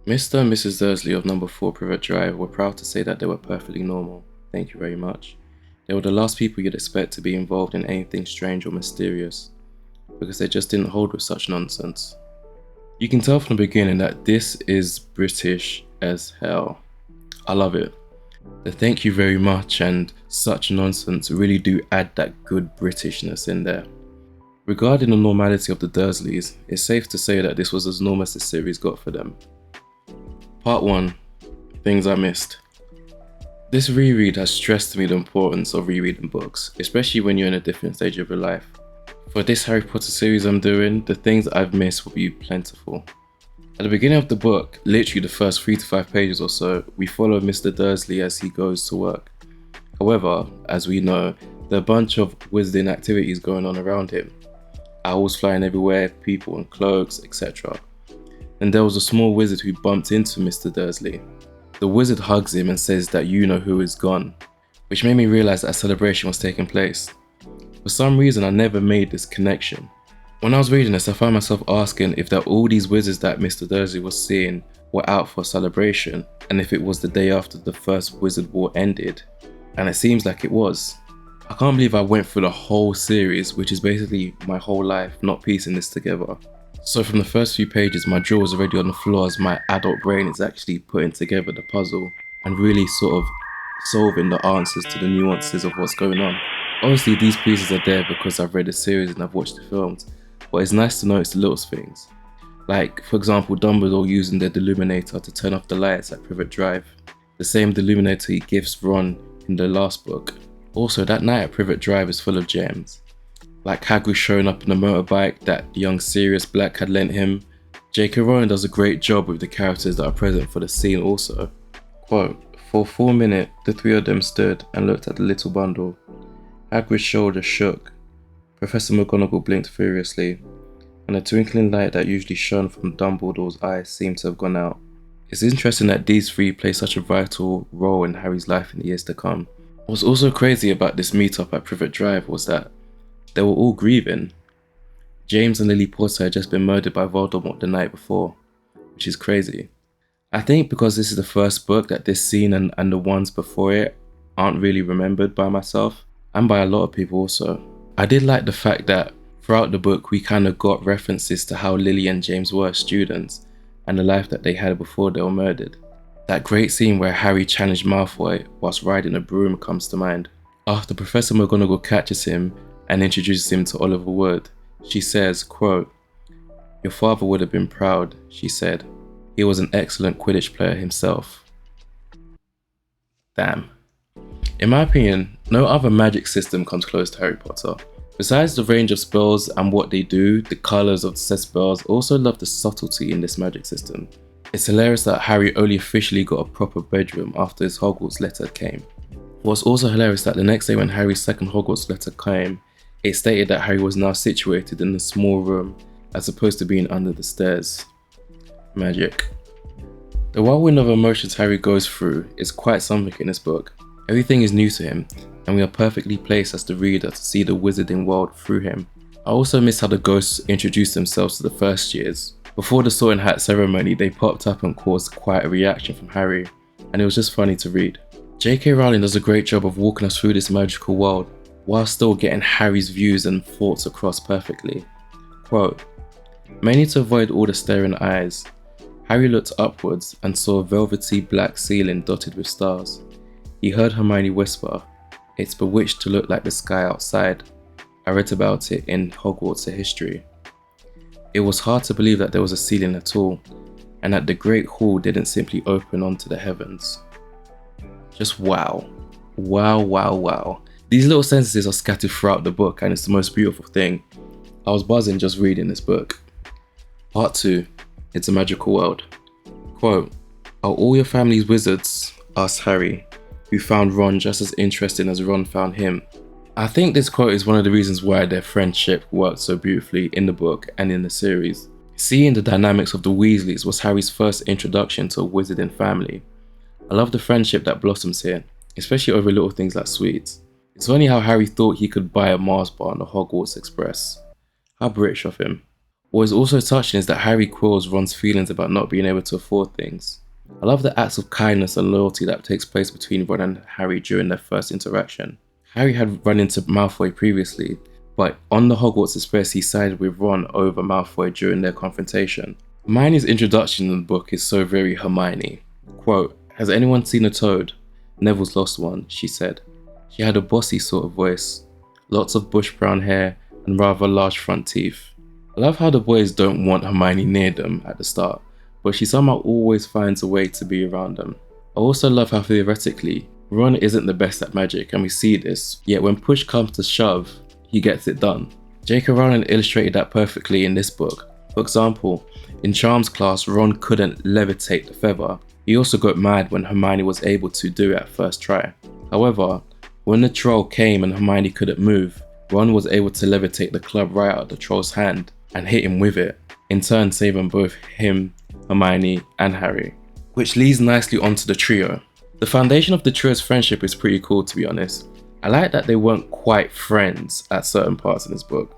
Mr. and Mrs. Dursley of number 4 Privet Drive were proud to say that they were perfectly normal. Thank you very much. They were the last people you'd expect to be involved in anything strange or mysterious, because they just didn't hold with such nonsense. You can tell from the beginning that this is British as hell. I love it. The thank you very much and such nonsense really do add that good Britishness in there. Regarding the normality of the Dursleys, it's safe to say that this was as normal as the series got for them. Part 1. Things I missed. This reread has stressed to me the importance of rereading books, especially when you're in a different stage of your life. For this Harry Potter series I'm doing, the things I've missed will be plentiful. At the beginning of the book, literally the first 3 to 5 pages or so, we follow Mr. Dursley as he goes to work. However, as we know, there are a bunch of wizarding activities going on around him. Owls flying everywhere, people in cloaks, etc. And there was a small wizard who bumped into Mr. Dursley. The wizard hugs him and says that you know who is gone, which made me realise that a celebration was taking place. For some reason I never made this connection. When I was reading this, I found myself asking if that all these wizards that Mr. Dursley was seeing were out for a celebration, and if it was the day after the first Wizard War ended, and it seems like it was. I can't believe I went through the whole series, which is basically my whole life, not piecing this together. So from the first few pages, my jaw was already on the floor as my adult brain is actually putting together the puzzle and really sort of solving the answers to the nuances of what's going on. Obviously these pieces are there because I've read the series and I've watched the films, but it's nice to notice the little things. Like, for example, Dumbledore using the Deluminator to turn off the lights at Privet Drive, the same Deluminator he gives Ron in the last book. Also, that night at Privet Drive is full of gems. Like Hagrid showing up in a motorbike that young Sirius Black had lent him. J.K. Rowling does a great job with the characters that are present for the scene also. Quote, "For a full minute, the three of them stood and looked at the little bundle. Hagrid's shoulder shook. Professor McGonagall blinked furiously, and the twinkling light that usually shone from Dumbledore's eyes seemed to have gone out." It's interesting that these three play such a vital role in Harry's life in the years to come. What's also crazy about this meetup at Privet Drive was that they were all grieving. James and Lily Potter had just been murdered by Voldemort the night before, which is crazy. I think because this is the first book that this scene and the ones before it aren't really remembered by myself, and by a lot of people also. I did like the fact that throughout the book we kind of got references to how Lily and James were students and the life that they had before they were murdered. That great scene where Harry challenged Malfoy whilst riding a broom comes to mind. After Professor McGonagall catches him and introduces him to Oliver Wood, she says, quote, "Your father would have been proud," she said. "He was an excellent Quidditch player himself." Damn. In my opinion, no other magic system comes close to Harry Potter. Besides the range of spells and what they do, the colours of the said spells, I also love the subtlety in this magic system. It's hilarious that Harry only officially got a proper bedroom after his Hogwarts letter came. What's also hilarious that the next day when Harry's second Hogwarts letter came, it stated that Harry was now situated in a small room as opposed to being under the stairs. Magic. The whirlwind of emotions Harry goes through is quite something in this book. Everything is new to him, and we are perfectly placed as the reader to see the wizarding world through him. I also miss how the ghosts introduced themselves to the first years. Before the Sorting Hat ceremony, they popped up and caused quite a reaction from Harry, and it was just funny to read. J.K. Rowling does a great job of walking us through this magical world, while still getting Harry's views and thoughts across perfectly. Quote, "Mainly to avoid all the staring eyes, Harry looked upwards and saw a velvety black ceiling dotted with stars. He heard Hermione whisper, 'It's bewitched to look like the sky outside. I read about it in Hogwarts history.' It was hard to believe that there was a ceiling at all, and that the Great Hall didn't simply open onto the heavens." Just wow. Wow, wow, wow. These little sentences are scattered throughout the book, and it's the most beautiful thing. I was buzzing just reading this book. Part 2. It's a Magical World. Quote, "Are all your family's wizards?" asked Harry, who found Ron just as interesting as Ron found him. I think this quote is one of the reasons why their friendship worked so beautifully in the book and in the series. Seeing the dynamics of the Weasleys was Harry's first introduction to a wizarding family. I love the friendship that blossoms here, especially over little things like sweets. It's funny how Harry thought he could buy a Mars bar on the Hogwarts Express. How British of him. What is also touching is that Harry quells Ron's feelings about not being able to afford things. I love the acts of kindness and loyalty that takes place between Ron and Harry during their first interaction. Harry had run into Malfoy previously, but on the Hogwarts Express he sided with Ron over Malfoy during their confrontation. Hermione's introduction in the book is so very Hermione. Quote, "Has anyone seen a toad? Neville's lost one," she said. She had a bossy sort of voice, lots of bush brown hair and rather large front teeth. I love how the boys don't want Hermione near them at the start, but she somehow always finds a way to be around them. I also love how theoretically, Ron isn't the best at magic and we see this, yet when push comes to shove, he gets it done. J.K. Rowling illustrated that perfectly in this book. For example, in Charms class, Ron couldn't levitate the feather. He also got mad when Hermione was able to do it at first try. However, when the troll came and Hermione couldn't move, Ron was able to levitate the club right out of the troll's hand and hit him with it, in turn saving both him, Hermione and Harry. Which leads nicely onto the trio. The foundation of the trio's friendship is pretty cool, to be honest. I like that they weren't quite friends at certain parts in this book.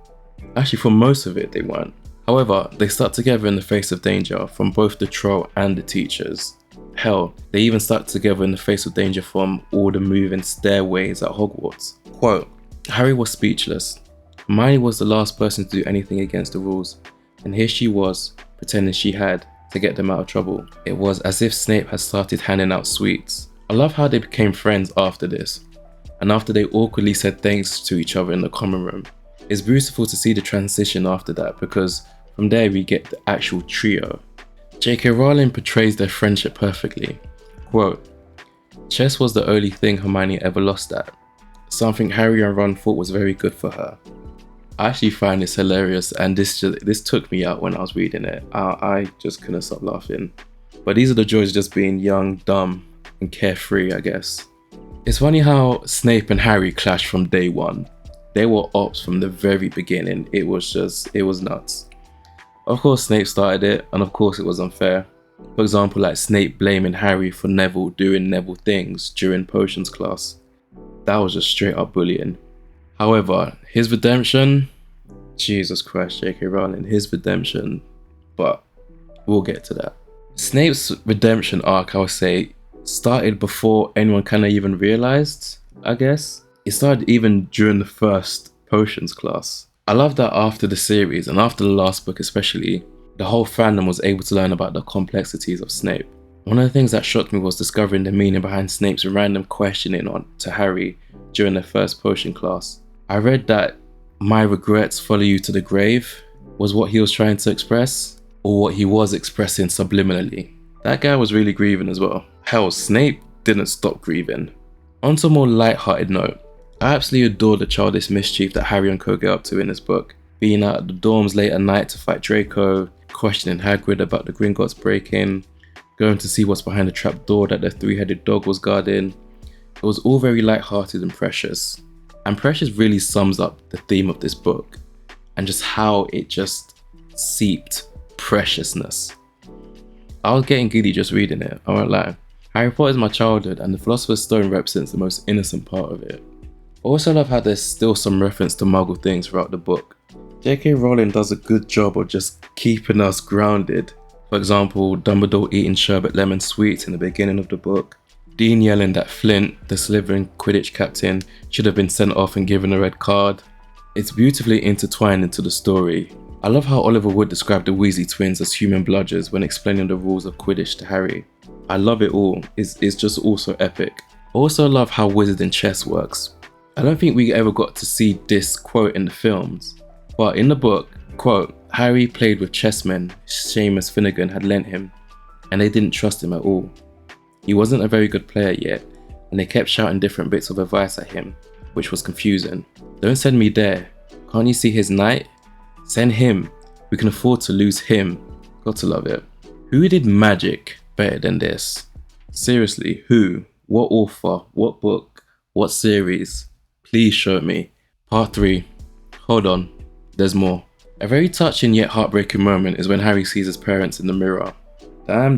Actually, for most of it they weren't. However, they stuck together in the face of danger from both the troll and the teachers. Hell, they even stuck together in the face of danger from all the moving stairways at Hogwarts. Quote, "Harry was speechless. Hermione was the last person to do anything against the rules, and here she was, pretending she had, to get them out of trouble. It was as if Snape had started handing out sweets." I love how they became friends after this, and after they awkwardly said thanks to each other in the common room. It's beautiful to see the transition after that, because from there we get the actual trio. J.K. Rowling portrays their friendship perfectly. Quote, "Chess was the only thing Hermione ever lost at. Something Harry and Ron thought was very good for her." I actually find this hilarious, and this took me out when I was reading it. I just couldn't stop laughing. But these are the joys of just being young, dumb, and carefree, I guess. It's funny how Snape and Harry clashed from day one. They were ops from the very beginning. It was nuts. Of course Snape started it, and of course it was unfair. For example, like Snape blaming Harry for Neville doing Neville things during potions class. That was just straight up bullying. However, his redemption, Jesus Christ, J.K. Rowling, his redemption, but we'll get to that. Snape's redemption arc, I would say, started before anyone kind of even realized, I guess. It started even during the first potions class. I love that after the series, and after the last book especially, the whole fandom was able to learn about the complexities of Snape. One of the things that shocked me was discovering the meaning behind Snape's random questioning to Harry during the first potion class. I read that "my regrets follow you to the grave" was what he was trying to express, or what he was expressing subliminally. That guy was really grieving as well. Hell, Snape didn't stop grieving. On to a more light-hearted note, I absolutely adore the childish mischief that Harry and co get up to in this book. Being out at the dorms late at night to fight Draco, questioning Hagrid about the Gringotts break-in, going to see what's behind the trap door that the three-headed dog was guarding. It was all very light-hearted and precious. And precious really sums up the theme of this book, and just how it just seeped preciousness. I was getting giddy just reading it, I won't lie. Harry Potter is my childhood, and the Philosopher's Stone represents the most innocent part of it. I also love how there's still some reference to Muggle things throughout the book. J.K. Rowling does a good job of just keeping us grounded. For example, Dumbledore eating sherbet lemon sweets in the beginning of the book, Dean yelling that Flint, the Slytherin Quidditch captain, should have been sent off and given a red card. It's beautifully intertwined into the story. I love how Oliver Wood described the Weasley twins as human bludgers when explaining the rules of Quidditch to Harry. I love it all. It's just also epic. I also love how wizarding chess works. I don't think we ever got to see this quote in the films, but in the book, quote, "Harry played with chessmen Seamus Finnegan had lent him, and they didn't trust him at all. He wasn't a very good player yet, and they kept shouting different bits of advice at him, which was confusing. Don't send me there. Can't you see his knight? Send him. We can afford to lose him." Got to love it. Who did magic better than this? Seriously, who? What author? What book? What series? Please show me. Part 3. Hold on. There's more. A very touching yet heartbreaking moment is when Harry sees his parents in the mirror. Damn.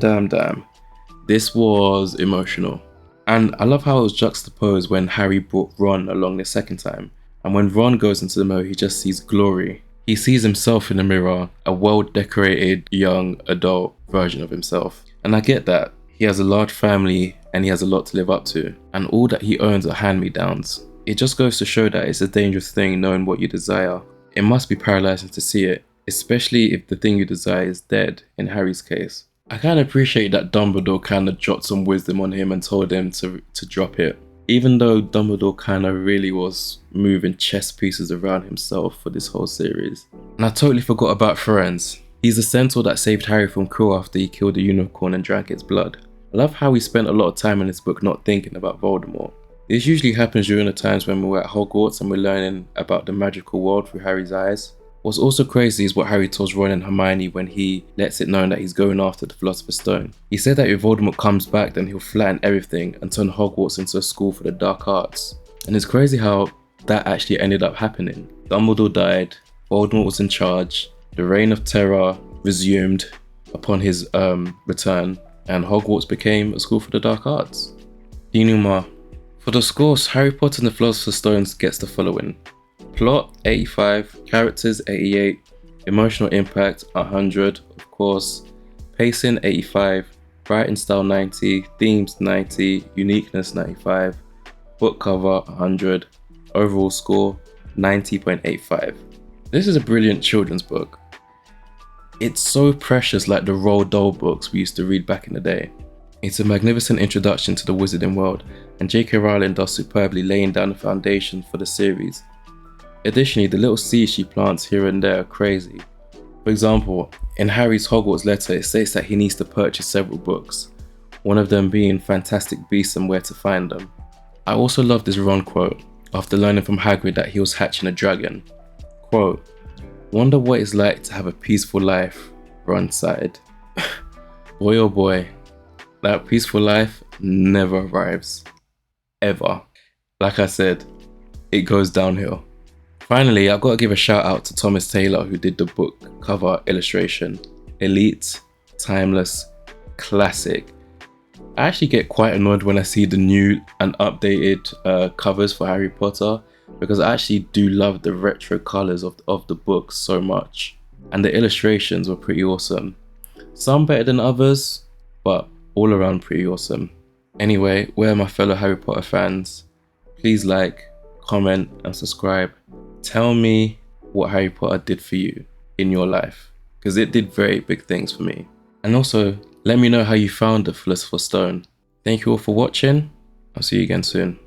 This was emotional. And I love how it was juxtaposed when Harry brought Ron along the second time. And when Ron goes into the mirror, he just sees glory. He sees himself in the mirror, a well-decorated young adult version of himself. And I get that. He has a large family and he has a lot to live up to, and all that he owns are hand-me-downs. It just goes to show that it's a dangerous thing knowing what you desire. It must be paralyzing to see it, especially if the thing you desire is dead, in Harry's case. I kind of appreciate that Dumbledore kind of dropped some wisdom on him and told him to drop it. Even though Dumbledore kind of really was moving chess pieces around himself for this whole series. And I totally forgot about Firenze. He's the centaur that saved Harry from Krill after he killed the unicorn and drank its blood. I love how he spent a lot of time in this book not thinking about Voldemort. This usually happens during the times when we're at Hogwarts and we're learning about the magical world through Harry's eyes. What's also crazy is what Harry tells Ron and Hermione when he lets it known that he's going after the Philosopher's Stone. He said that if Voldemort comes back, then he'll flatten everything and turn Hogwarts into a school for the dark arts. And it's crazy how that actually ended up happening. Dumbledore died, Voldemort was in charge, the Reign of Terror resumed upon his return, and Hogwarts became a school for the dark arts. Denouement. For the scores, Harry Potter and the Philosopher's Stone gets the following. Plot 85, characters 88, emotional impact 100, of course, pacing 85, writing style 90, themes 90, uniqueness 95, book cover 100, overall score 90.85. This is a brilliant children's book. It's so precious, like the Roald Dahl books we used to read back in the day. It's a magnificent introduction to the wizarding world, and J.K. Rowling does superbly laying down the foundation for the series. Additionally, the little seeds she plants here and there are crazy. For example, in Harry's Hogwarts letter, it states that he needs to purchase several books, one of them being Fantastic Beasts and Where to Find Them. I also love this Ron quote, after learning from Hagrid that he was hatching a dragon. Quote, "Wonder what it's like to have a peaceful life," Ron sighed. Boy oh boy, that peaceful life never arrives. Ever. Like I said, it goes downhill. Finally, I've got to give a shout out to Thomas Taylor, who did the book cover illustration. Elite, timeless, classic. I actually get quite annoyed when I see the new and updated covers for Harry Potter, because I actually do love the retro colours of the book so much. And the illustrations were pretty awesome. Some better than others, but all around pretty awesome. Anyway, where are my fellow Harry Potter fans? Please like, comment and subscribe. Tell me what Harry Potter did for you in your life, because it did very big things for me. And also, let me know how you found the Philosopher's Stone. Thank you all for watching. I'll see you again soon.